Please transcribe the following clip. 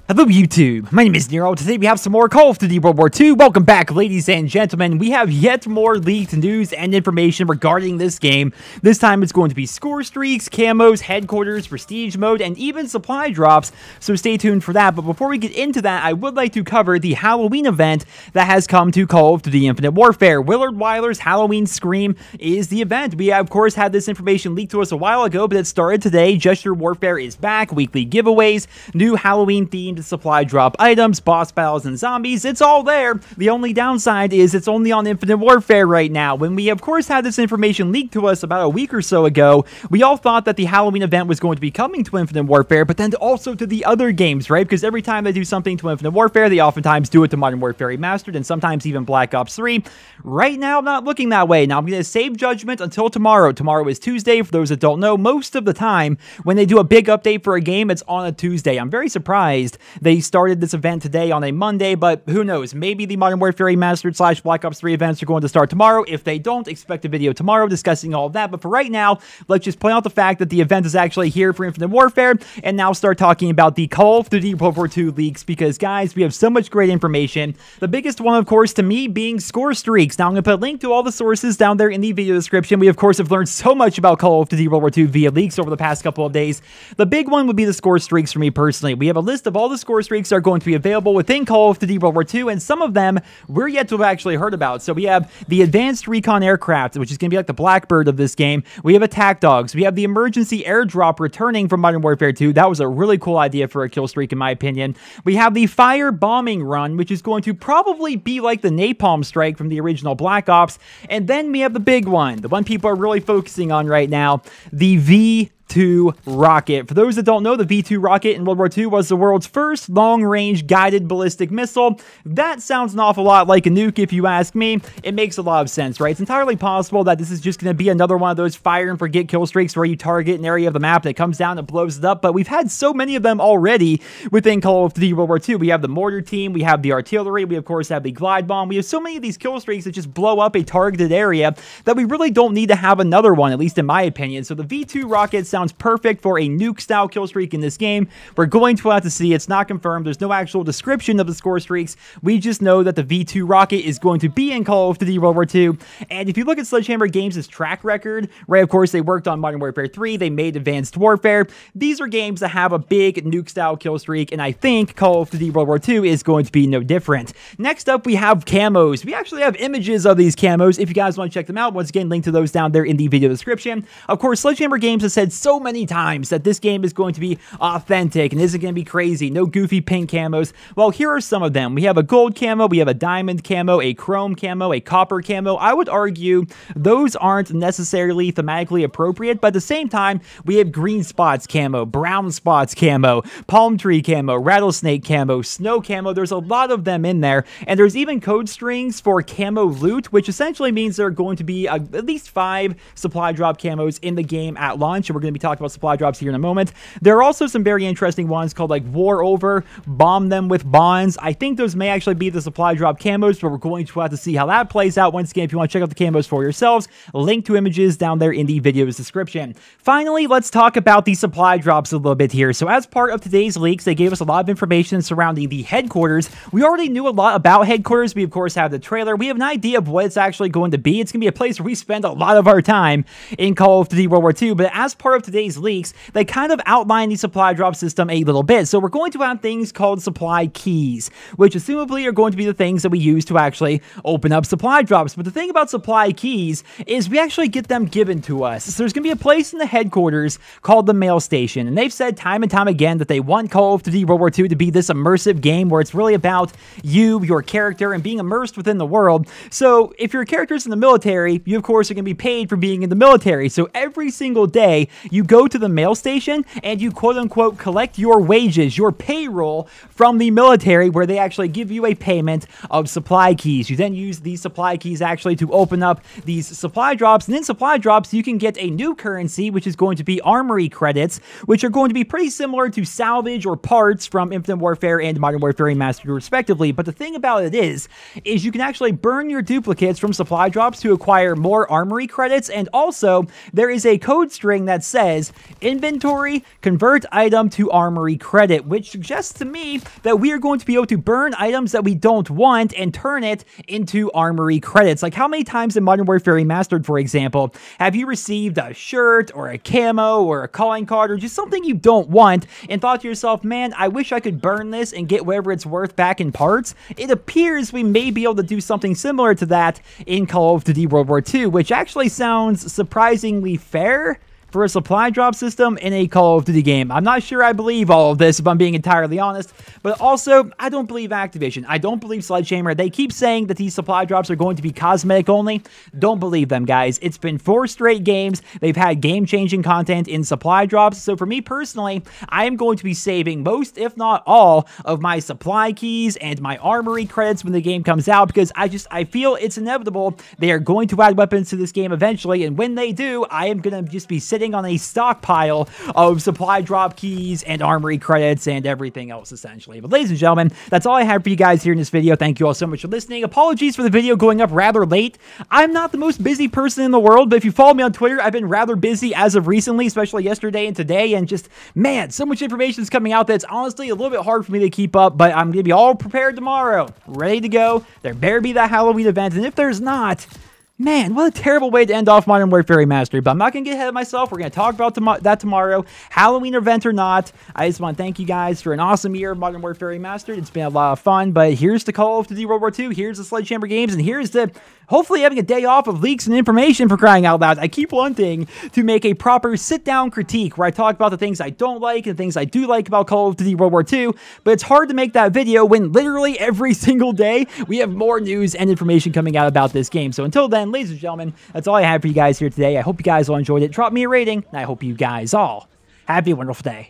Hello YouTube, my name is Nero. Today we have some more Call of Duty World War II. Welcome back, ladies and gentlemen. We have yet more leaked news and information regarding this game. This time it's going to be score streaks, camos, headquarters, prestige mode, and even supply drops, so stay tuned for that. But before we get into that, I would like to cover the Halloween event that has come to Call of Duty Infinite Warfare. Willard Wyler's Halloween Scream is the event. We of course had this information leaked to us a while ago, but it started today. Gesture Warfare is back, weekly giveaways, new Halloween themed supply drop items, boss battles, and zombies. It's all there. The only downside is it's only on Infinite Warfare right now. When we of course had this information leaked to us about a week or so ago, we all thought that the Halloween event was going to be coming to Infinite Warfare, but then also to the other games, right? Because every time they do something to Infinite Warfare, they oftentimes do it to Modern Warfare Remastered and sometimes even Black Ops 3. Right now, not looking that way. Now, I'm going to save judgment until tomorrow. Tomorrow is Tuesday. For those that don't know, most of the time, when they do a big update for a game, it's on a Tuesday. I'm very surprised they started this event today on a Monday, but who knows? Maybe the Modern Warfare Remastered / Black Ops 3 events are going to start tomorrow. If they don't, expect a video tomorrow discussing all of that. But for right now, let's just point out the fact that the event is actually here for Infinite Warfare, and now start talking about the Call of Duty World War II leaks, because guys, we have so much great information. The biggest one, of course, to me, being score streaks. Now, I'm going to put a link to all the sources down there in the video description. We, of course, have learned so much about Call of Duty World War II via leaks over the past couple of days. The big one would be the score streaks for me personally. We have a list of all the score streaks that are going to be available within Call of Duty World War II, and some of them we're yet to have actually heard about. So we have the Advanced Recon Aircraft, which is going to be like the Blackbird of this game. We have Attack Dogs. We have the Emergency Airdrop returning from Modern Warfare 2. That was a really cool idea for a kill streak, in my opinion. We have the Fire Bombing Run, which is going to probably be like the Napalm Strike from the original Black Ops. And then we have the big one, the one people are really focusing on right now, the V2 rocket. For those that don't know, the V2 rocket in World War II was the world's first long-range guided ballistic missile. That sounds an awful lot like a nuke, if you ask me. It makes a lot of sense, right? It's entirely possible that this is just going to be another one of those fire and forget kill streaks where you target an area of the map and it comes down and blows it up, but we've had so many of them already within Call of Duty World War II. We have the mortar team, we have the artillery, we of course have the glide bomb. We have so many of these kill streaks that just blow up a targeted area that we really don't need to have another one, at least in my opinion. So the V2 rocket sounds perfect for a nuke-style kill streak in this game. We're going to have to see. It's not confirmed. There's no actual description of the score streaks. We just know that the V2 rocket is going to be in Call of Duty World War II. And if you look at Sledgehammer Games' track record, right, of course, they worked on Modern Warfare 3. They made Advanced Warfare. These are games that have a big nuke-style kill streak, and I think Call of Duty World War II is going to be no different. Next up, we have camos. We actually have images of these camos. If you guys want to check them out, once again, link to those down there in the video description. Of course, Sledgehammer Games has said so many times that this game is going to be authentic and isn't going to be crazy. No goofy pink camos. Well, here are some of them. We have a gold camo, we have a diamond camo, a chrome camo, a copper camo. I would argue those aren't necessarily thematically appropriate, but at the same time, we have green spots camo, brown spots camo, palm tree camo, rattlesnake camo, snow camo. There's a lot of them in there, and there's even code strings for camo loot, which essentially means there are going to be at least 5 supply drop camos in the game at launch, and we're going to be talking about supply drops here in a moment. There are also some very interesting ones called like War Over, Bomb Them with Bonds. I think those may actually be the supply drop camos, but we're going to have to see how that plays out. Once again, if you want to check out the camos for yourselves, link to images down there in the video's description. Finally, let's talk about the supply drops a little bit here. So as part of today's leaks, they gave us a lot of information surrounding the headquarters. We already knew a lot about headquarters. We of course have the trailer. We have an idea of what it's actually going to be. It's going to be a place where we spend a lot of our time in Call of Duty World War II, but as part of today's leaks, they kind of outline the supply drop system a little bit. So we're going to have things called supply keys, which assumably are going to be the things that we use to actually open up supply drops. But the thing about supply keys is we actually get them given to us. So there's going to be a place in the headquarters called the mail station, and they've said time and time again that they want Call of Duty World War II to be this immersive game where it's really about you, your character, and being immersed within the world. So if your character's in the military, you of course are going to be paid for being in the military. So every single day, you go to the mail station and you quote-unquote collect your wages, your payroll from the military, where they actually give you a payment of supply keys. You then use these supply keys actually to open up these supply drops, and in supply drops you can get a new currency, which is going to be armory credits, which are going to be pretty similar to salvage or parts from Infinite Warfare and Modern Warfare Remastered respectively. But the thing about it is you can actually burn your duplicates from supply drops to acquire more armory credits, and also there is a code string that says inventory convert item to armory credit, which suggests to me that we are going to be able to burn items that we don't want and turn it into armory credits. Like, how many times in Modern Warfare Remastered, for example, have you received a shirt or a camo or a calling card or just something you don't want and thought to yourself, man, I wish I could burn this and get whatever it's worth back in parts? It appears we may be able to do something similar to that in Call of Duty World War II, which actually sounds surprisingly fair for a supply drop system in a Call of Duty game. I'm not sure I believe all of this, if I'm being entirely honest, but also, I don't believe Activision. I don't believe Sledgehammer. They keep saying that these supply drops are going to be cosmetic only. Don't believe them, guys. It's been 4 straight games. They've had game-changing content in supply drops, so for me personally, I am going to be saving most, if not all, of my supply keys and my armory credits when the game comes out, because I feel it's inevitable. They are going to add weapons to this game eventually, and when they do, I am going to just be sitting on a stockpile of supply drop keys and armory credits and everything else, essentially. But ladies and gentlemen, that's all I have for you guys here in this video. Thank you all so much for listening. Apologies for the video going up rather late. I'm not the most busy person in the world, but if you follow me on Twitter, I've been rather busy as of recently, especially yesterday and today, and just, man, so much information is coming out that it's honestly a little bit hard for me to keep up, but I'm going to be all prepared tomorrow, ready to go. There better be that Halloween event, and if there's not, man, what a terrible way to end off Modern Warfare Remastered, but I'm not going to get ahead of myself. We're going to talk about that tomorrow, Halloween event or not. I just want to thank you guys for an awesome year of Modern Warfare Remastered. It's been a lot of fun, but here's to Call of Duty World War II, here's the Sledgehammer Games, and here's to hopefully having a day off of leaks and information, for crying out loud. I keep wanting to make a proper sit-down critique where I talk about the things I don't like and things I do like about Call of Duty World War II, but it's hard to make that video when literally every single day we have more news and information coming out about this game. So until then, ladies and gentlemen, that's all I have for you guys here today. I hope you guys all enjoyed it. Drop me a rating, and I hope you guys all have a wonderful day.